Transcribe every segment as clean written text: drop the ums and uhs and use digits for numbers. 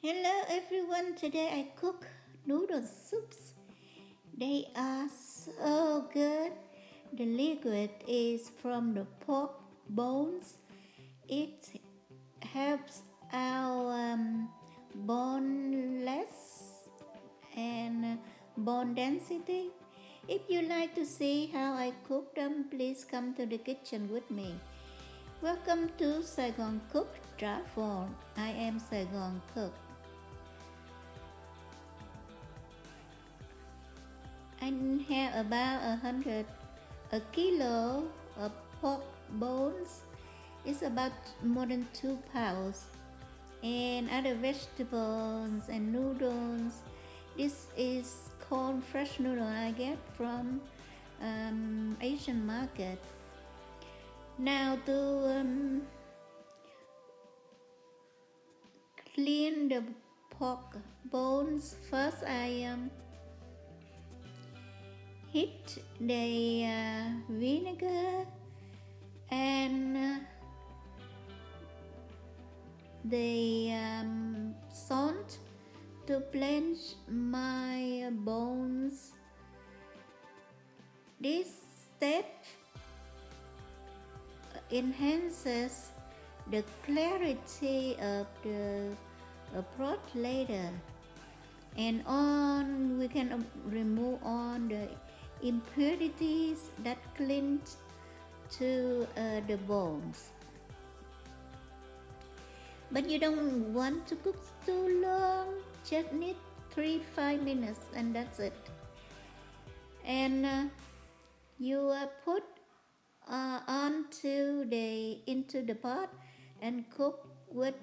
Hello everyone, today I cook noodle soups. They are so good. The liquid is from the pork bones. It helps our boneless and bone density. If you like to see how I cook them, please come to the kitchen with me. Welcome to Saigon Cook Travel. I am Saigon Cook. I have about a kilo of pork bones. It's about more than 2 pounds. And other vegetables and noodles. This is called fresh noodle I get from Asian market. Now to clean the pork bones, first I heat the vinegar and the salt to blanch my bones. This step enhances the clarity of the broth later, and we can remove all the impurities that cling to the bones. But you don't want to cook too long, just need 3-5 minutes and that's it. And you put into the pot and cook with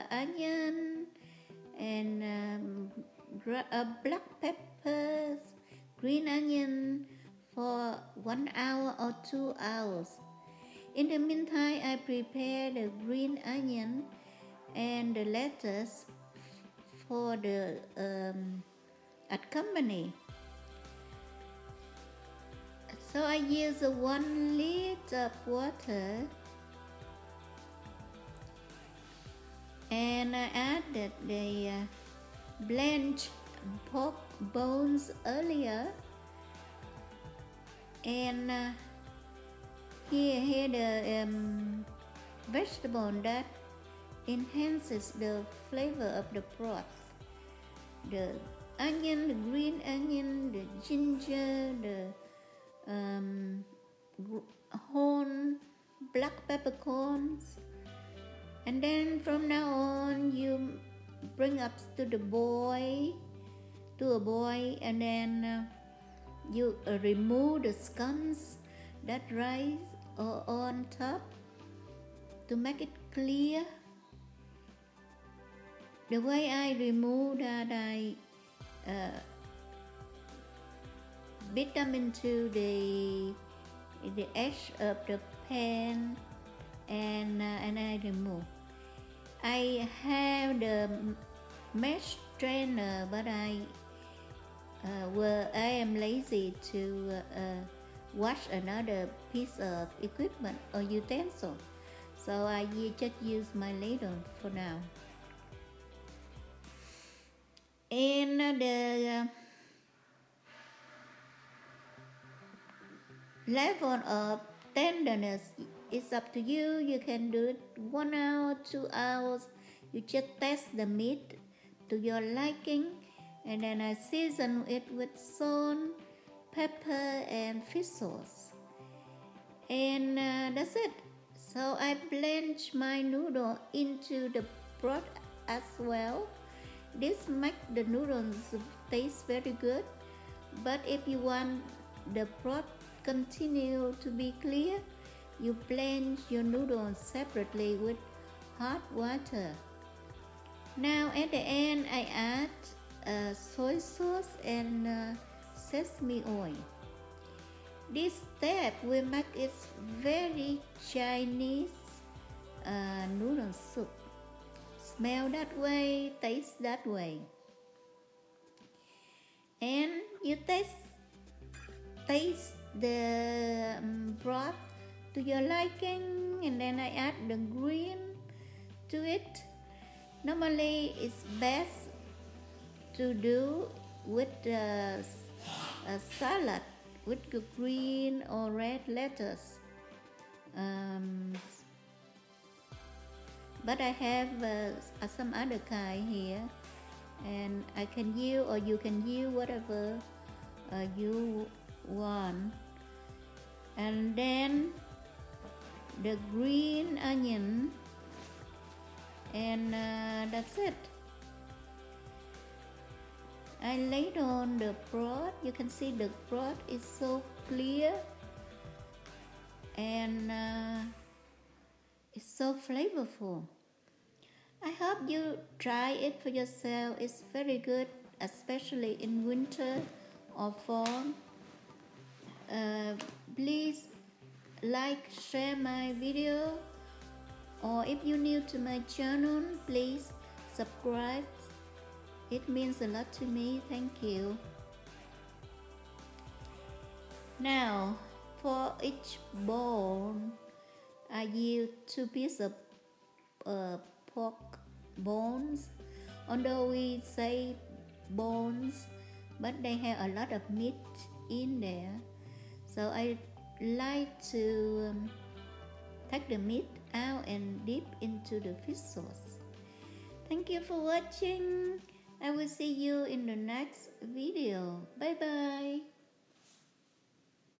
onion and black peppers, green onion for 1 hour or 2 hours. In the meantime, I prepare the green onion and the lettuce for the accompany. So I use 1 liter of water and I added the blanched pork bones earlier, and here the vegetable that enhances the flavor of the broth. The onion, the green onion, the ginger, the whole black peppercorns, and then from now on you bring up to a boil, and then you remove the scums that rise on top to make it clear. The way I remove that, I beat them into the edge of the pan and I remove. I have the mesh strainer, but I am lazy to wash another piece of equipment or utensil, so I just use my ladle for now. And the level of tenderness is up to you. You can do it 1 hour, 2 hours. You just test the meat to your liking, and then I season it with salt, pepper, and fish sauce, and that's it. So I blanch my noodle into the broth as well. This makes the noodles taste very good, but if you want the broth continue to be clear, you blanch your noodles separately with hot water. Now at the end I add soy sauce and sesame oil. This step will make it very Chinese noodle soup. Smell that way, taste that way, and you taste the broth to your liking, and then I add the green to it, Normally, it's best to do with a salad with green or red lettuce. Um, but I have some other kind here, and I can use, or you can use whatever you want. And then the green onion, and that's it. I laid on the broth. You can see the broth is so clear, and it's so flavorful. I hope you try it for yourself. It's very good, especially in winter or fall. Please like, share my video, or if you're new to my channel, please subscribe. It means a lot to me. Thank you. Now, for each bowl, I use 2 pieces of pork bones. Although we say bones, but they have a lot of meat in there. So I like to take the meat out and dip into the fish sauce. Thank you for watching. I will see you in the next video. Bye bye.